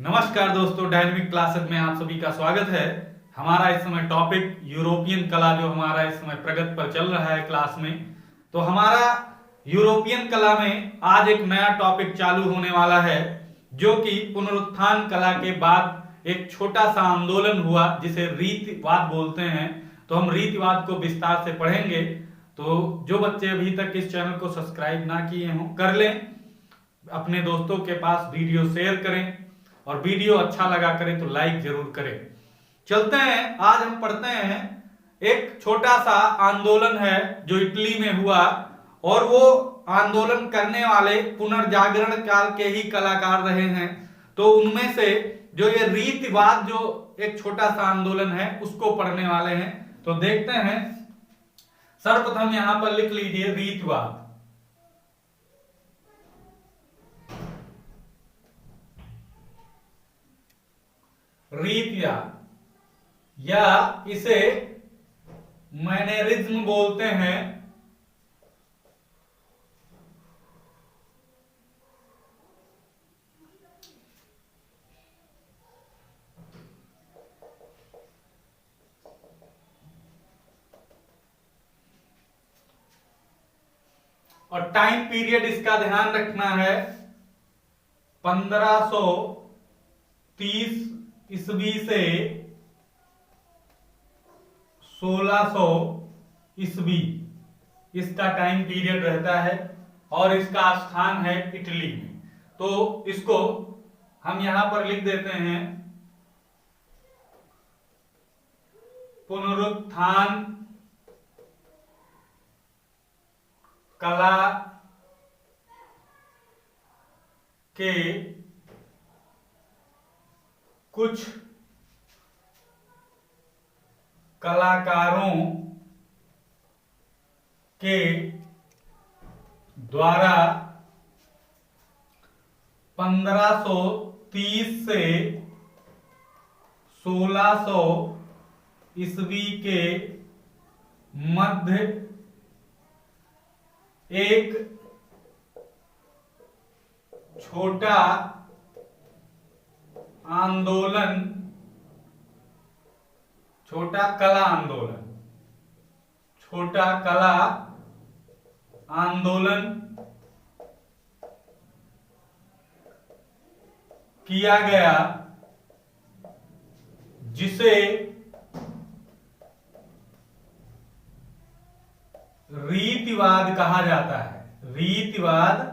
नमस्कार दोस्तों, dynamic classes में आप सभी का स्वागत है। हमारा इस समय टॉपिक यूरोपियन कला जो हमारा इस समय प्रगति पर चल रहा है क्लास में। तो हमारा यूरोपियन कला में आज एक नया टॉपिक चालू होने वाला है, जो कि पुनरुत्थान कला के बाद एक छोटा सा आंदोलन हुआ जिसे रीतिवाद बोलते हैं। तो हम रीतिवाद को विस्तार से पढ़ेंगे। तो जो बच्चे अभी तक इस चैनल को सब्सक्राइब ना किए हों कर लें, अपने दोस्तों के पास वीडियो शेयर करें और वीडियो अच्छा लगा करें तो लाइक जरूर करें। चलते हैं, आज हम पढ़ते हैं एक छोटा सा आंदोलन है जो इटली में हुआ, और वो आंदोलन करने वाले पुनर्जागरण काल के ही कलाकार रहे हैं। तो उनमें से जो ये रीतिवाद जो एक छोटा सा आंदोलन है उसको पढ़ने वाले हैं। तो देखते हैं, सर्वप्रथम यहां पर लिख लीजिए रीतिवाद। रीतिवाद या इसे मैनरिज्म बोलते हैं। और टाइम पीरियड इसका ध्यान रखना है 1530 ईस्वी से 1600 ईस्वी इसका टाइम पीरियड रहता है, और इसका स्थान है इटली में। तो इसको हम यहां पर लिख देते हैं पुनरुत्थान कला के कुछ कलाकारों के द्वारा 1530 से 1600 ईस्वी के मध्य एक छोटा आंदोलन, छोटा कला आंदोलन किया गया, जिसे रीतिवाद कहा जाता है। रीतिवाद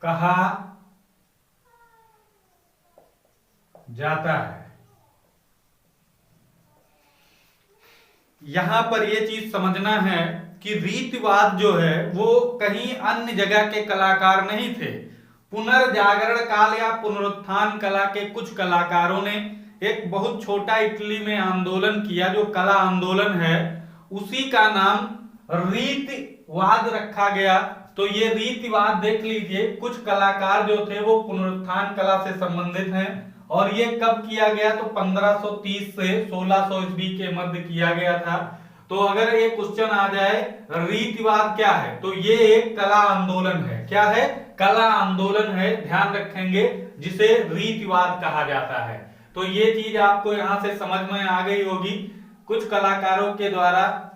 कहा जाता है। यहां पर यह चीज समझना है कि रीतिवाद जो है वो कहीं अन्य जगह के कलाकार नहीं थे। पुनर्जागरण काल या पुनरुत्थान कला के कुछ कलाकारों ने एक बहुत छोटा इटली में आंदोलन किया, जो कला आंदोलन है उसी का नाम रीतिवाद रखा गया। तो ये रीतिवाद देख लीजिए, कुछ कलाकार जो थे वो पुनरुत्थान कला से संबंधित हैं, और ये कब किया गया तो 1530 से 1600 ईस्वी के मध्य किया गया था। तो अगर ये क्वेश्चन आ जाए रीतिवाद क्या है, तो ये एक कला आंदोलन है। क्या है? कला आंदोलन है, ध्यान रखेंगे, जिसे रीतिवाद कहा जाता है। तो ये चीज आपको यहां से समझ में आ गई होगी। कुछ कलाकारों के द्वारा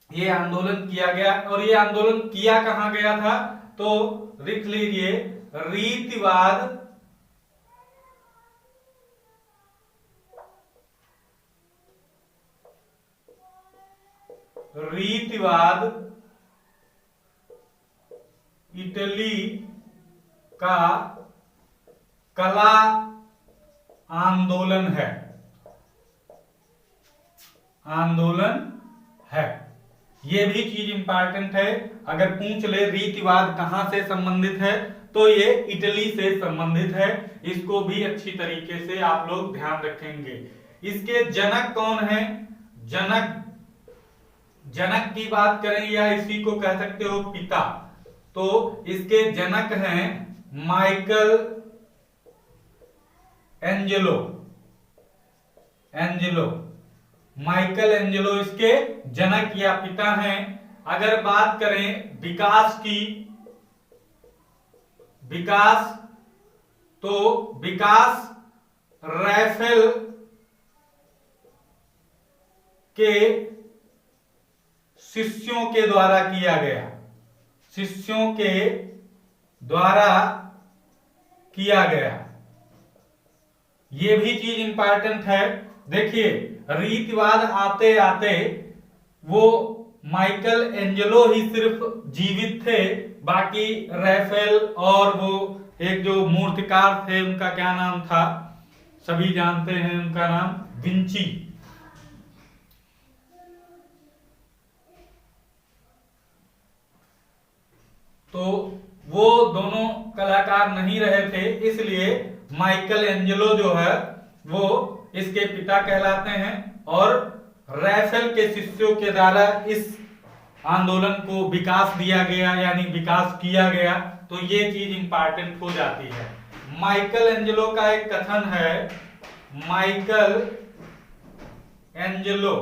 ये आंदोलन किया गया, और ये आंदोलन किया कहां गया था तो लिख लीजिए रीतिवाद इटली का कला आंदोलन है। ये भी चीज इंपॉर्टेंट है, अगर पूछ ले रीतिवाद कहां से संबंधित है तो ये इटली से संबंधित है। इसको भी अच्छी तरीके से आप लोग ध्यान रखेंगे। इसके जनक कौन है? जनक की बात करें या इसी को कह सकते हो पिता, तो इसके जनक हैं माइकल एंजेलो। माइकल एंजेलो इसके जनक या पिता हैं। अगर बात करें विकास तो विकास राफेल के शिष्यों के द्वारा किया गया, शिष्यों के द्वारा किया गया। ये भी चीज इंपॉर्टेंट है। देखिए रीतिवाद आते आते वो माइकल एंजेलो ही सिर्फ जीवित थे, बाकी राफेल और वो एक जो मूर्तिकार थे उनका क्या नाम था, सभी जानते हैं उनका नाम विंची। तो वो दोनों कलाकार नहीं रहे थे, इसलिए माइकल एंजेलो जो है वो इसके पिता कहलाते हैं और राफेल के शिष्यों के द्वारा इस आंदोलन को विकास दिया गया, यानी विकास किया गया। तो ये चीज इंपॉर्टेंट हो जाती है। माइकल एंजेलो का एक कथन है, माइकल एंजेलो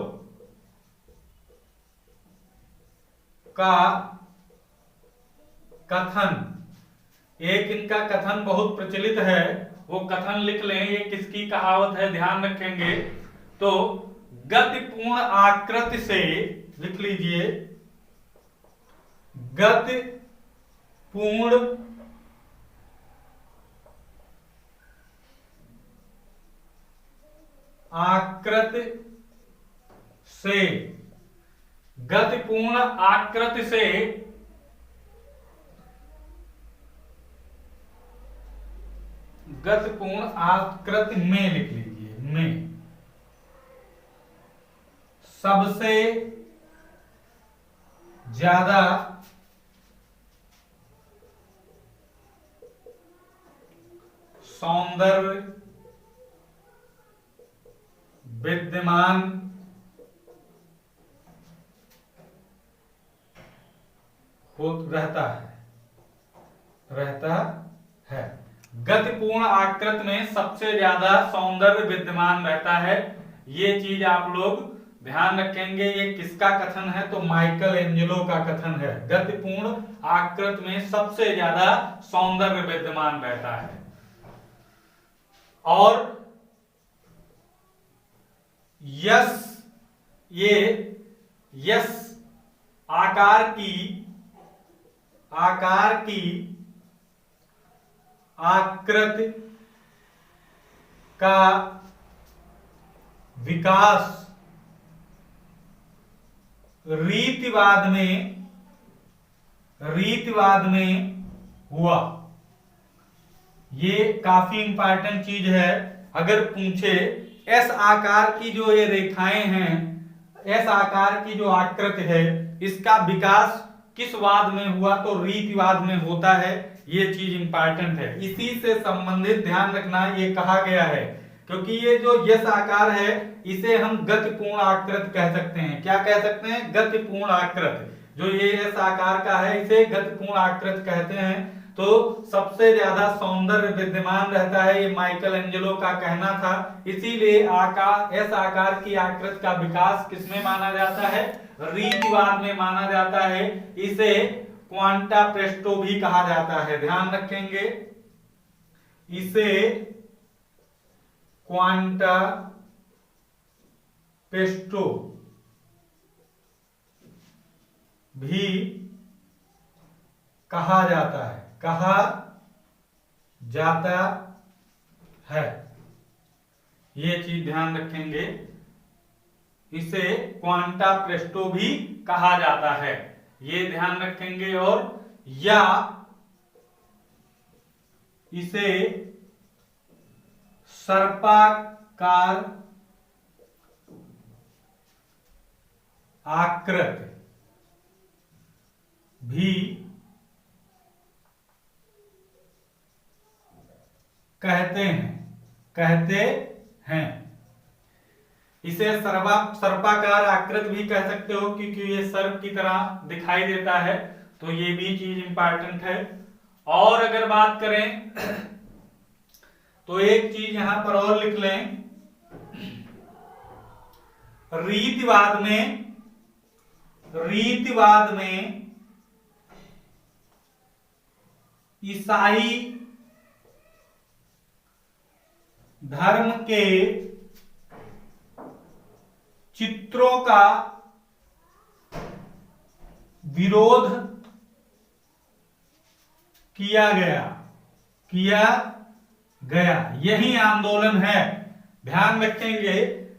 का कथन, एक इनका कथन बहुत प्रचलित है, वो कथन लिख लें। ये किसकी कहावत है, ध्यान रखेंगे तो, गतिपूर्ण आकृति से, लिख लीजिए, गतिपूर्ण आकृति से, गतिपूर्ण आकृति से गतिपूर्ण आकृति में, लिख लीजिए, में सबसे ज्यादा सौंदर्य विद्यमान रहता है। गतिपूर्ण आकृति में सबसे ज्यादा सौंदर्य विद्यमान रहता है। ये चीज आप लोग ध्यान रखेंगे। ये किसका कथन है, तो माइकल एंजेलो का कथन है। गतिपूर्ण आकृति में सबसे ज्यादा सौंदर्य विद्यमान रहता है। और यस आकार की आकृति का विकास रीतिवाद में हुआ। ये काफी इंपॉर्टेंट चीज है। अगर पूछे एस आकार की जो ये रेखाएं हैं, एस आकार की जो आकृति है, इसका विकास किस वाद में हुआ, तो रीतिवाद में होता है। ये चीज इंपॉर्टेंट है। इसी से संबंधित ध्यान रखना, ये कहा गया है, क्योंकि ये जो यस आकार है इसे हम गतिपूर्ण आकृति कह सकते हैं। क्या कह सकते हैं, गतिपूर्ण आकृति। जो ये यस आकार का है इसे गतिपूर्ण आकृति कहते हैं। तो सबसे ज्यादा सौंदर्य विद्यमान रहता है, ये माइकल एंजेलो का कहना था। इसीलिए एस आकार की आकृति का विकास किसमें माना जाता है, रीतिवाद में माना जाता है। इसे क्वांटा प्रेस्टो भी कहा जाता है, ध्यान रखेंगे। इसे क्वांटा प्रेस्टो भी कहा जाता है। ये चीज ध्यान रखेंगे, इसे क्वांटा प्रेस्टो भी कहा जाता है, ये ध्यान रखेंगे। और या इसे सर्पाकार आकृति भी कहते हैं। इसे सर्पाकार आकृति भी कह सकते हो, क्योंकि ये सर्प की तरह दिखाई देता है। तो ये भी चीज इंपॉर्टेंट है। और अगर बात करें तो एक चीज यहां पर और लिख लें, रीतिवाद में ईसाई धर्म के चित्रों का विरोध किया गया यही आंदोलन है। ध्यान रखेंगे,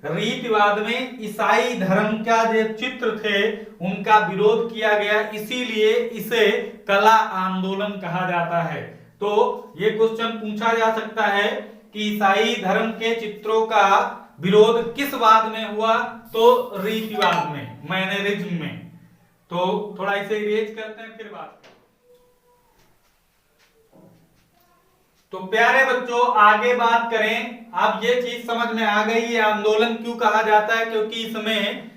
रीतिवाद में ईसाई धर्म का जो चित्र थे उनका विरोध किया गया, इसीलिए इसे कला आंदोलन कहा जाता है। तो ये क्वेश्चन पूछा जा सकता है कि ईसाई धर्म के चित्रों का विरोध किस वाद में हुआ, तो रीतिवाद में, मैनरिज्म में। तो थोड़ा इसे इरेज करते हैं, फिर बात करते हैं। तो प्यारे बच्चों, आगे बात करें। अब ये चीज समझ में आ गई, ये आंदोलन क्यों कहा जाता है, क्योंकि इसमें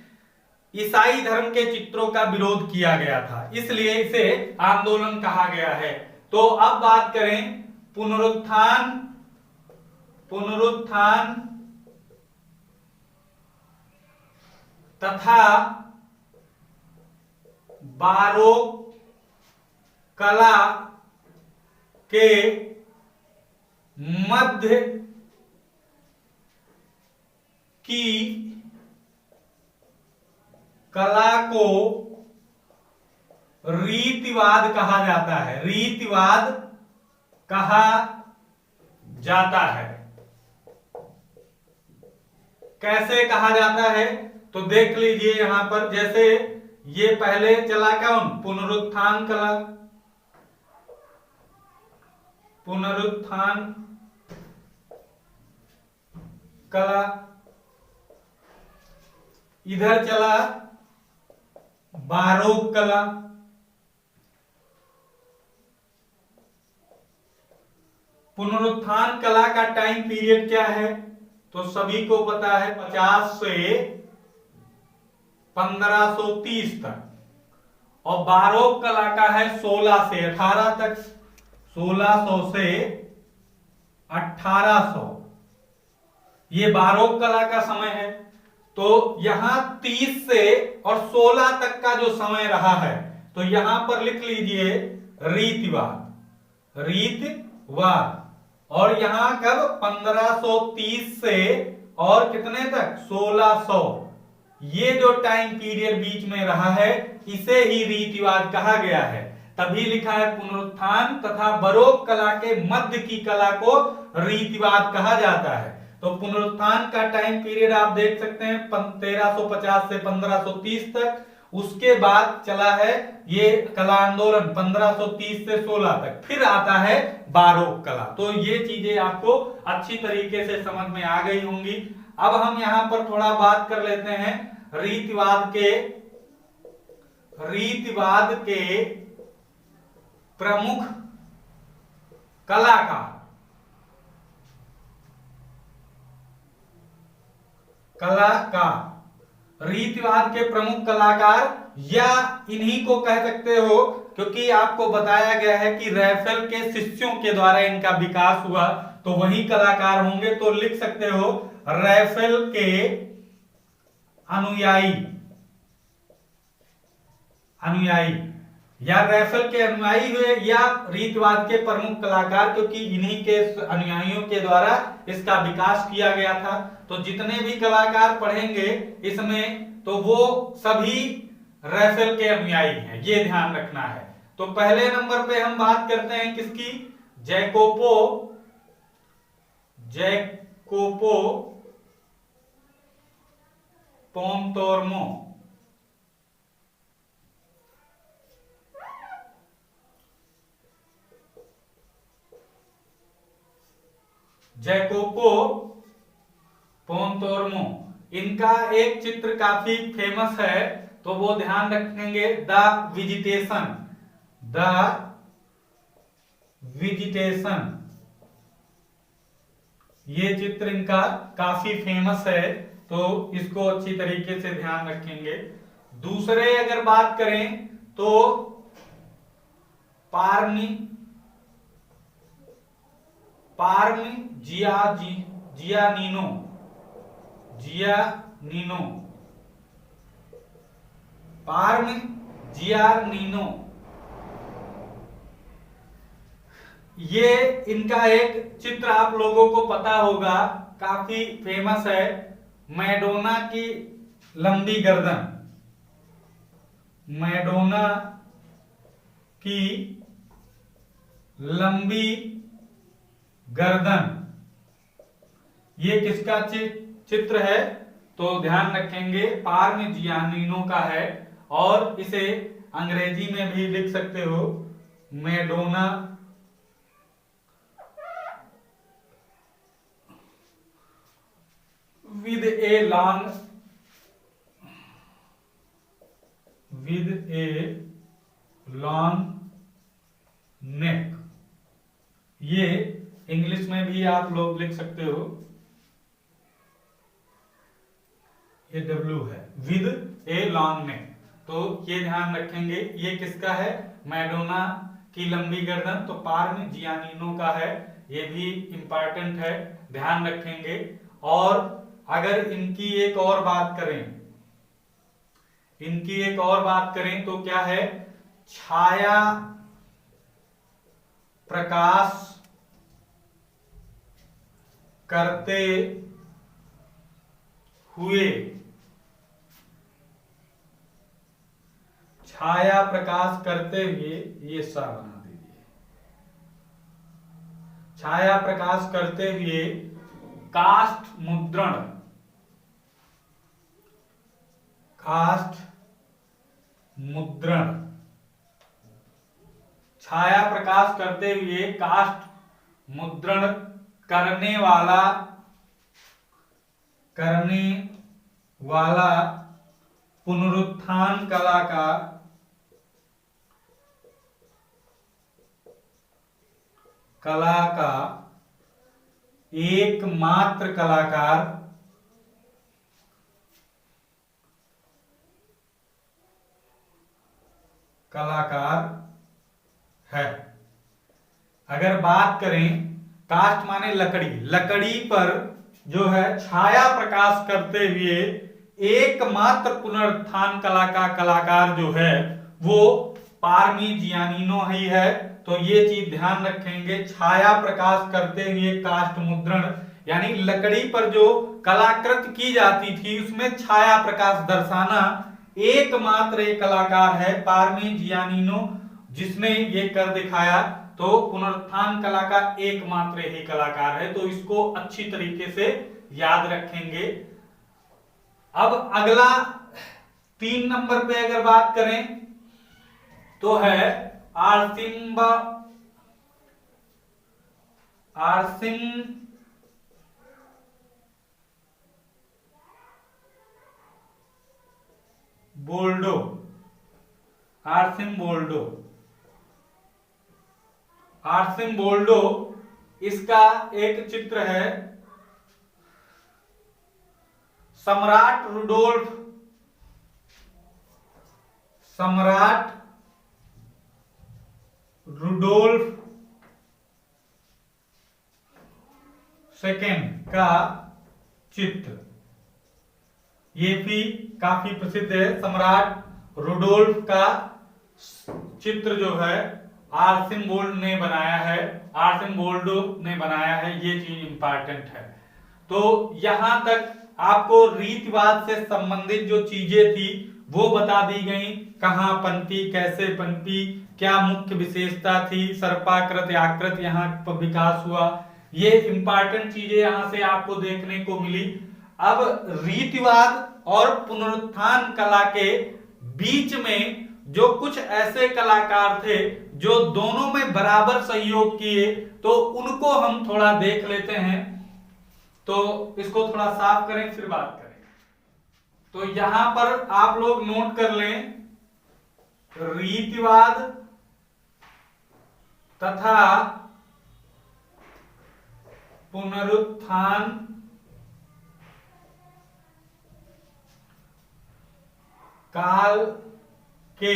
ईसाई धर्म के चित्रों का विरोध किया गया था, इसलिए इसे आंदोलन कहा गया है। तो अब बात करें पुनरुत्थान तथा बारोक कला के मध्य की कला को रीतिवाद कहा जाता है। रीतिवाद कहा जाता है। कैसे कहा जाता है, तो देख लीजिए यहां पर, जैसे ये पहले चला कौन, पुनरुत्थान कला, पुनरुत्थान कला, इधर चला बारोक कला। पुनरुत्थान कला का टाइम पीरियड क्या है, तो सभी को पता है 50 से 1530 तक, और बारोक कला का है 16 से 18 तक, 1600 से 1800, ये बारोक कला का समय है। तो यहां 30 से और 16 तक का जो समय रहा है, तो यहां पर लिख लीजिए रीतिवाद। और यहां कब, 1530 से और कितने तक, 1600, ये जो टाइम पीरियड बीच में रहा है, इसे ही रीतिवाद कहा गया है। तभी लिखा है पुनरुत्थान तथा बारोक कला के मध्य की कला को रीतिवाद कहा जाता है। तो पुनरुत्थान का टाइम पीरियड आप देख सकते हैं 1350 से 1530 तक। उसके बाद चला है ये कला आंदोलन 1530 से 16 तक, फिर आता है बारोक कला। तो ये चीजें आपको अच्छी तरीके से समझ में आ गई होंगी। अब हम यहां पर थोड़ा बात कर लेते हैं रीतिवाद के प्रमुख कलाकार। रीतिवाद के प्रमुख कलाकार, या इन्हीं को कह सकते हो, क्योंकि आपको बताया गया है कि रैफेल के शिष्यों के द्वारा इनका विकास हुआ, तो वही कलाकार होंगे। तो लिख सकते हो रैफेल के अनुयायी, या रैफेल के अनुयायी हुए, या रीतिवाद के प्रमुख कलाकार, क्योंकि इन्हीं के अनुयायियों के द्वारा इसका विकास किया गया था। तो जितने भी कलाकार पढ़ेंगे इसमें, तो वो सभी रैफेल के अनुयायी हैं, ये ध्यान रखना है। तो पहले नंबर पे हम बात करते हैं किसकी, जैकोपो पोंतोर्मो। जैकोपो पोंतोर्मो, इनका एक चित्र काफी फेमस है, तो वो ध्यान रखेंगे, द विजिटेशन। ये चित्र इनका काफी फेमस है, तो इसको अच्छी तरीके से ध्यान रखेंगे। दूसरे अगर बात करें तो जियानिनो, पार्मिजियानिनो, ये इनका एक चित्र आप लोगों को पता होगा, काफी फेमस है, मैडोना की लंबी गर्दन, मैडोना की लंबी गर्दन, ये किसका चित्र है? तो ध्यान रखेंगे पार्मिजियानिनो का है, और इसे अंग्रेजी में भी लिख सकते हो, Madonna with a long neck, ये इंग्लिश में भी आप लोग लिख सकते हो, ये डब्ल्यू है, विद ए लॉन्ग नेक। तो ये ध्यान रखेंगे, ये किसका है? मैडोना की लंबी गर्दन, तो पार्मिजियानिनो का है, ये भी इंपॉर्टेंट है, ध्यान रखेंगे। और अगर इनकी एक और बात करें, तो क्या है? छाया प्रकाश करते हुए, छाया प्रकाश करते हुए, ये सा बना दीजिए, छाया प्रकाश करते हुए काष्ठ मुद्रण, छाया प्रकाश करते हुए काष्ठ मुद्रण करने वाला पुनरुत्थान कला का एकमात्र कलाकार है। अगर बात करें, काष्ठ माने लकड़ी पर जो है छाया प्रकाश करते हुए एकमात्र पुनरुत्थान कला का कलाकार जो है वो पार्मिजियानिनो ही है। तो ये चीज ध्यान रखेंगे, छाया प्रकाश करते हुए काष्ठ मुद्रण, यानी लकड़ी पर जो कलाकृत की जाती थी उसमें छाया प्रकाश दर्शाना एकमात्र एक कलाकार है पार्मिजियानिनो, जिसने ये कर दिखाया। तो पुनरुत्थान कला का एकमात्र ही कलाकार है, तो इसको अच्छी तरीके से याद रखेंगे। अब अगला 3 नंबर पे अगर बात करें तो है आर्सिम्बोल्डो, इसका एक चित्र है, सम्राट रुडोल्फ सेकेंड का चित्र, ये भी काफी प्रसिद्ध है। सम्राट रुडोल्फ का चित्र जो है आर्सिम्बोल्डो ने बनाया है, ये चीज इंपॉर्टेंट है। तो यहां तक आपको रीतिवाद से संबंधित जो चीजें थी वो बता दी गई, कहां पनपी, कैसे पनपी, क्या मुख्य विशेषता थी, सर्पाकृत आकृत यहाँ पर विकास हुआ, ये इंपॉर्टेंट चीजें यहां से आपको देखने को मिली। अब रीतिवाद और पुनरुत्थान कला के बीच में जो कुछ ऐसे कलाकार थे जो दोनों में बराबर सहयोग किए, तो उनको हम थोड़ा देख लेते हैं। तो इसको थोड़ा साफ करें फिर बात करें। तो यहां पर आप लोग नोट कर लें, रीतिवाद तथा पुनरुत्थान काल के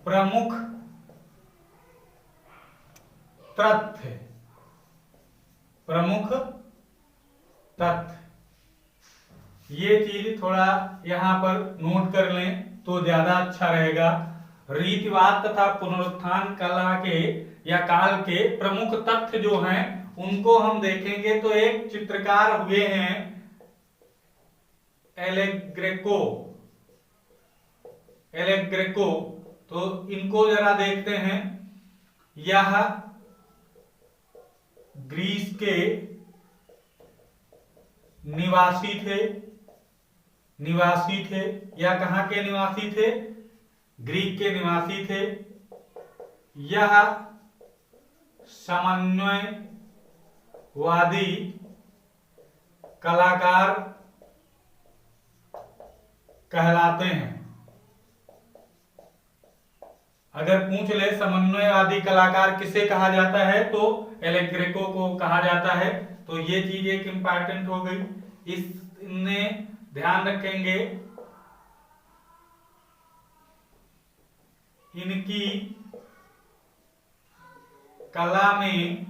प्रमुख तथ्य, ये चीज थोड़ा यहाँ पर नोट कर लें तो ज्यादा अच्छा रहेगा। रीतिवाद तथा पुनरुत्थान कला के या काल के प्रमुख तथ्य जो हैं उनको हम देखेंगे। तो एक चित्रकार हुए हैं एलेग्रेको। तो इनको जरा देखते हैं। यह ग्रीस के निवासी थे या कहां के निवासी थे? ग्रीक के निवासी थे। यह समन्वयवादी कलाकार कहलाते हैं। अगर पूछ ले समन्वयवादी कलाकार किसे कहा जाता है तो एलेग्रेको को कहा जाता है। तो ये चीज एक इंपॉर्टेंट हो गई, इसने ध्यान रखेंगे। इनकी कला में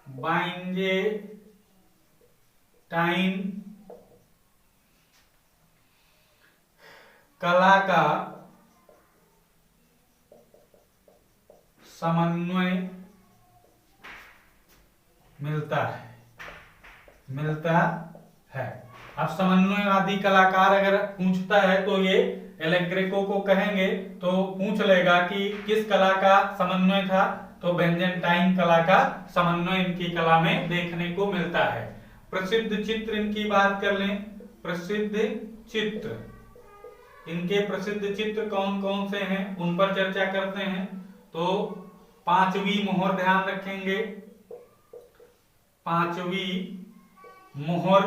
बाइजेंटाइन कला का समन्वय मिलता है। अब समन्वयवादी कलाकार अगर पूछता है तो ये एलेग्रेको को कहेंगे तो पूछ लेगा कि किस कला का समन्वय था, तो बेंजेंटाइन कला का समन्वय इनकी कला में देखने को मिलता है। प्रसिद्ध चित्र इनकी बात कर लें। इनके प्रसिद्ध चित्र कौन कौन से हैं उन पर चर्चा करते हैं। तो पांचवी मोहर ध्यान रखेंगे। पांचवी मोहर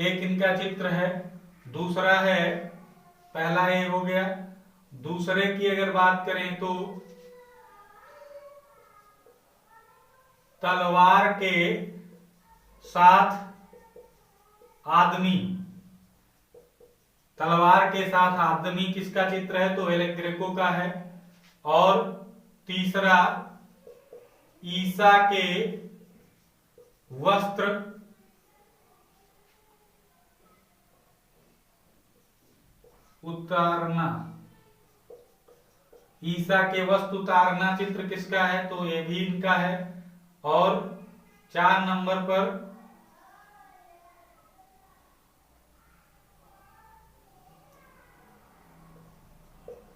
एक इनका चित्र है। दूसरा है, पहला ये हो गया। दूसरे की अगर बात करें तो तलवार के साथ आदमी किसका चित्र है? तो एलेग्रेको का है। और तीसरा ईसा के वस्त्र उतारना, ईसा के वस्त्र उतारना चित्र किसका है? तो ये भी इनका है। और 4 नंबर पर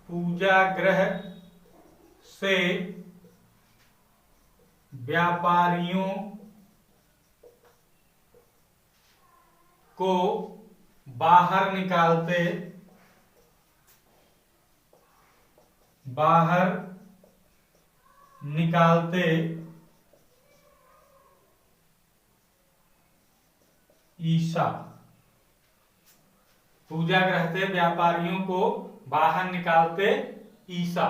पूजा गृह से व्यापारियों को बाहर निकालते ईसा। पूजा गृह से व्यापारियों को बाहर निकालते ईसा।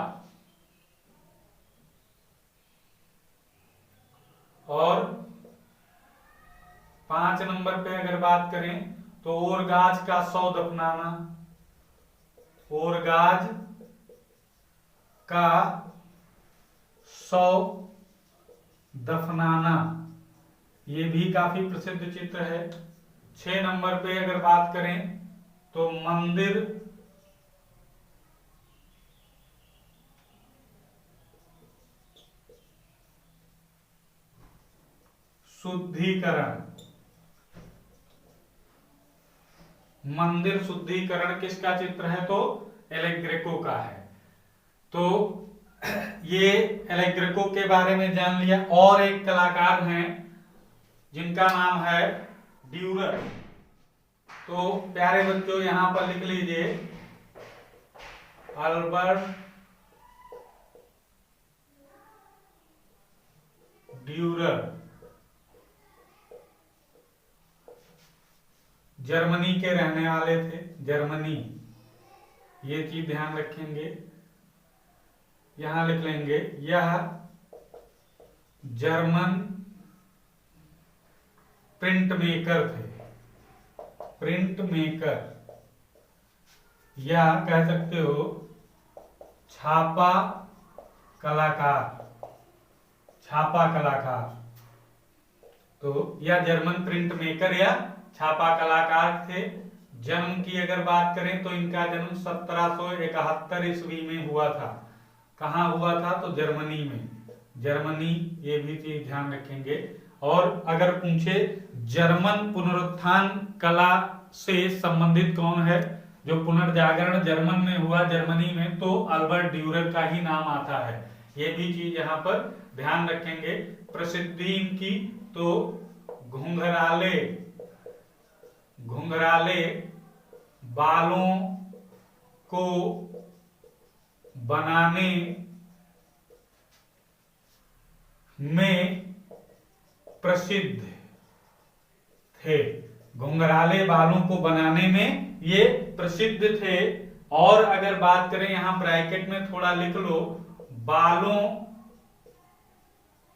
और 5 नंबर पे अगर बात करें तो ओरगाज का 100 दफनाना। ओरगाज का 100 दफनाना ये भी काफी प्रसिद्ध चित्र है। 6 नंबर पे अगर बात करें तो मंदिर शुद्धिकरण किसका चित्र है? तो एलेग्रेको का है। तो ये एलेग्रेको के बारे में जान लिया। और एक कलाकार हैं जिनका नाम है ड्यूरर। तो प्यारे बच्चों यहां पर लिख लीजिए अल्बर्ट ड्यूरर। जर्मनी के रहने वाले थे। जर्मनी, ये चीज ध्यान रखेंगे। यहां लिख लेंगे यह जर्मन प्रिंट मेकर थे। प्रिंट मेकर या कह सकते हो छापा कलाकार। तो या जर्मन प्रिंट मेकर या छापा कलाकार थे। जन्म की अगर बात करें तो इनका जन्म 1771 ईस्वी में हुआ था। कहाँ हुआ था? तो जर्मनी में। जर्मनी, ये भी चीज ध्यान रखेंगे। और अगर पूछे जर्मन पुनरुत्थान कला से संबंधित कौन है, जो पुनर्जागरण जर्मन में हुआ जर्मनी में, तो अल्बर्ट ड्यूरर का ही नाम आता है। ये भी चीज यहाँ पर ध्यान रखेंगे। प्रसिद्धि इनकी तो घुंघराले बालों को बनाने में प्रसिद्ध थे। घुंघराले बालों को बनाने में ये प्रसिद्ध थे। और अगर बात करें, यहां ब्रैकेट में थोड़ा लिख लो, बालों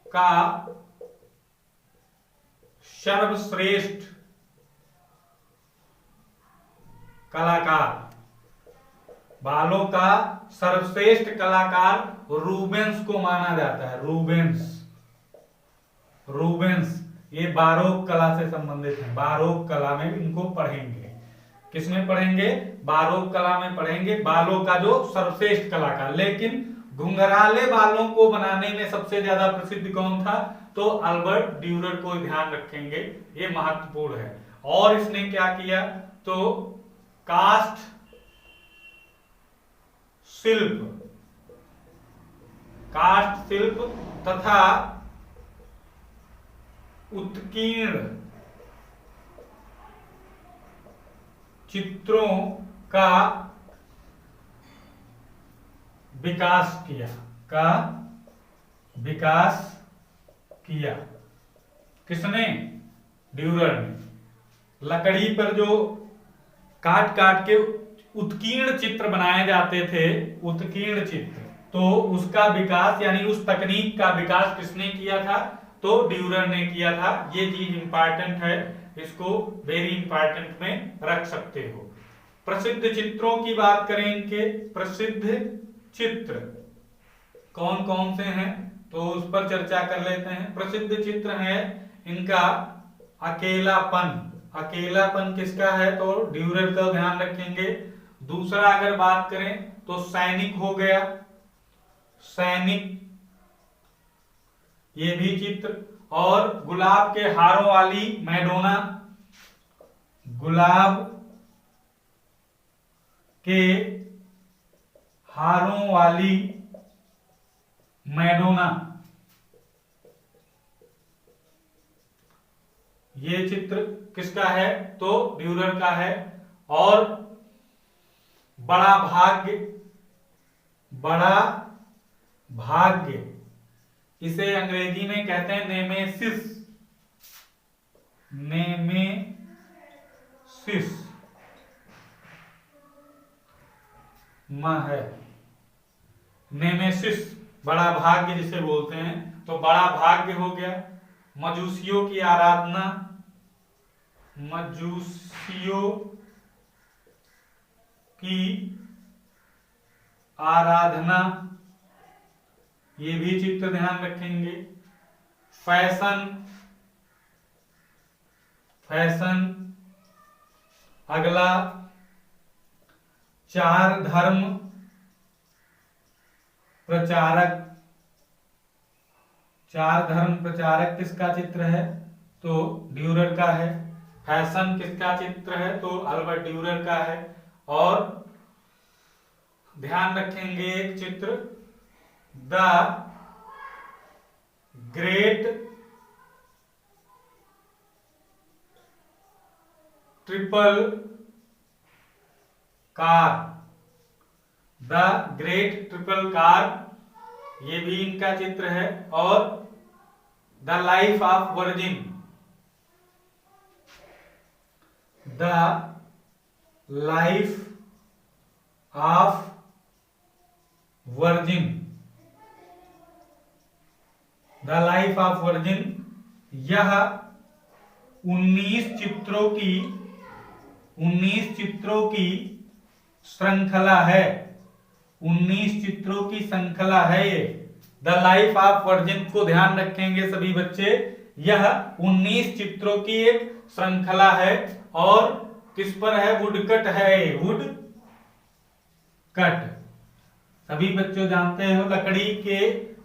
का सर्वश्रेष्ठ कलाकार, बालों का सर्वश्रेष्ठ कलाकार रूबेंस को माना जाता है। रूबेंस ये बारोक कला से संबंधित है। बारोक कला में इनको पढ़ेंगे। किसमें पढ़ेंगे? बारोक कला में पढ़ेंगे। बालों का जो सर्वश्रेष्ठ कलाकार। लेकिन घुंघराले बालों को बनाने में सबसे ज्यादा प्रसिद्ध कौन था? तो अल्बर्ट ड्यूरर को ध्यान रखेंगे, ये महत्वपूर्ण है। और इसने क्या किया? तो काष्ठ शिल्प तथा उत्कीर्ण चित्रों का विकास किया। किसने? ड्यूरर ने। लकड़ी पर जो काट के उत्कीर्ण चित्र बनाए जाते थे, उत्कीर्ण चित्र, तो उसका विकास यानी उस तकनीक का विकास किसने किया था? तो ड्यूरर ने किया था। ये चीज इंपॉर्टेंट है, इसको वेरी इंपॉर्टेंट में रख सकते हो। प्रसिद्ध चित्रों की बात करें, इनके प्रसिद्ध चित्र कौन कौन से हैं तो उस पर चर्चा कर लेते हैं। प्रसिद्ध चित्र है इनका अकेलापन किसका है? तो ड्यूरर का ध्यान रखेंगे। दूसरा अगर बात करें तो सैनिक हो गया, सैनिक, ये भी चित्र। और गुलाब के हारों वाली मैडोना, गुलाब के हारों वाली मैडोना, ये चित्र किसका है? तो ड्यूरर का है। और बड़ा भाग्य, इसे अंग्रेजी में कहते हैं नेमेसिस। है नेमेसिस, बड़ा भाग्य जिसे बोलते हैं, तो बड़ा भाग्य हो गया। मजूसियों की आराधना, मजूसियों की आराधना, ये भी चित्र ध्यान रखेंगे। फैशन, अगला चार धर्म प्रचारक किसका चित्र है? तो ड्यूरर का है। फैशन किसका चित्र है? तो अल्बर्ट ड्यूरर का है। और ध्यान रखेंगे एक चित्र, द ग्रेट ट्रिपल कार, ये भी इनका चित्र है। और the life of virgin, the life of virgin, यह 19 चित्रों की श्रृंखला है। 19 चित्रों की श्रृंखला है ये। द लाइफ ऑफ वर्जिन को ध्यान रखेंगे सभी बच्चे, यह 19 चित्रों की एक श्रृंखला है और किस पर है? वुडकट है, वुडकट। सभी बच्चों जानते हो लकड़ी के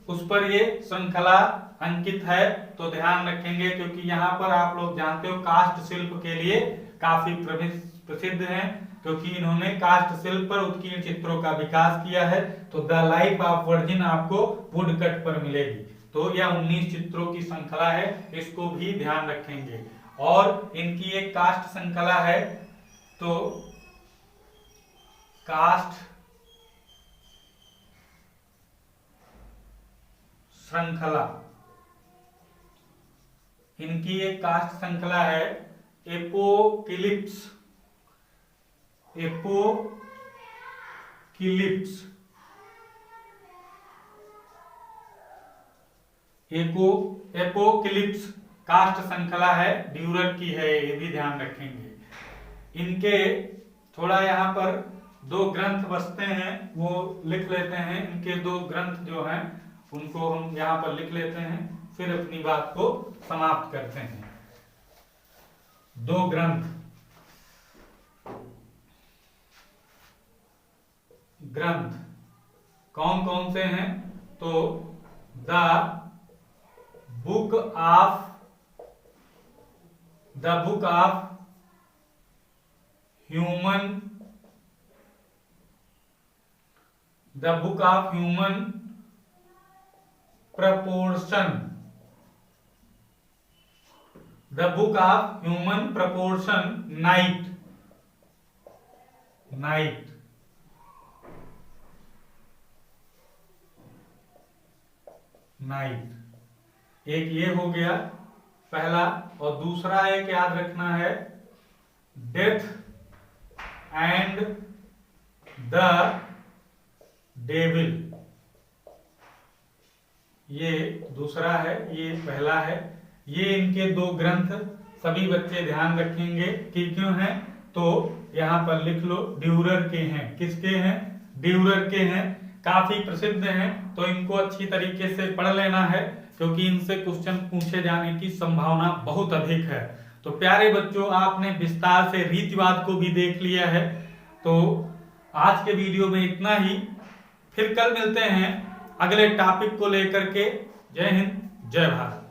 उस पर ये श्रृंखला अंकित है, तो ध्यान रखेंगे क्योंकि यहाँ पर आप लोग जानते हो काष्ठ शिल्प के लिए काफी प्रसिद्ध हैं, क्योंकि इन्होंने काष्ठ शिल्प पर उत्कीर्ण चित्रों का विकास किया है। तो द लाइफ ऑफ वर्जिन आपको वुडकट पर मिलेगी। तो यह 19 चित्रों की श्रृंखला है, इसको भी ध्यान रखेंगे। और इनकी एक काष्ठ श्रृंखला है, तो काष्ठ श्रृंखला, इनकी एक काष्ठ श्रृंखला है एपोकिलिप्स, एपोकिलिप्स, एपोकिलिप्स काष्ठ श्रृंखला है, ड्यूरर की है, ये भी ध्यान रखेंगे। इनके थोड़ा यहाँ पर 2 ग्रंथ बचते हैं, वो लिख लेते हैं। इनके 2 ग्रंथ जो हैं उनको हम यहाँ पर लिख लेते हैं, फिर अपनी बात को समाप्त करते हैं। 2 ग्रंथ कौन कौन से हैं? तो the book of human proportion, the book of human proportion, night, एक ये हो गया पहला। और दूसरा एक याद रखना है, डेथ एंड द डेविल, ये दूसरा है, ये पहला है। ये इनके 2 ग्रंथ सभी बच्चे ध्यान रखेंगे कि क्यों हैं, तो यहां पर लिख लो, ड्यूरर के हैं। किसके हैं? ड्यूरर के हैं, काफी प्रसिद्ध हैं, तो इनको अच्छी तरीके से पढ़ लेना है क्योंकि इनसे क्वेश्चन पूछे जाने की संभावना बहुत अधिक है। तो प्यारे बच्चों, आपने विस्तार से रीतिवाद को भी देख लिया है। तो आज के वीडियो में इतना ही, फिर कल मिलते हैं अगले टॉपिक को लेकर के। जय हिंद, जय भारत।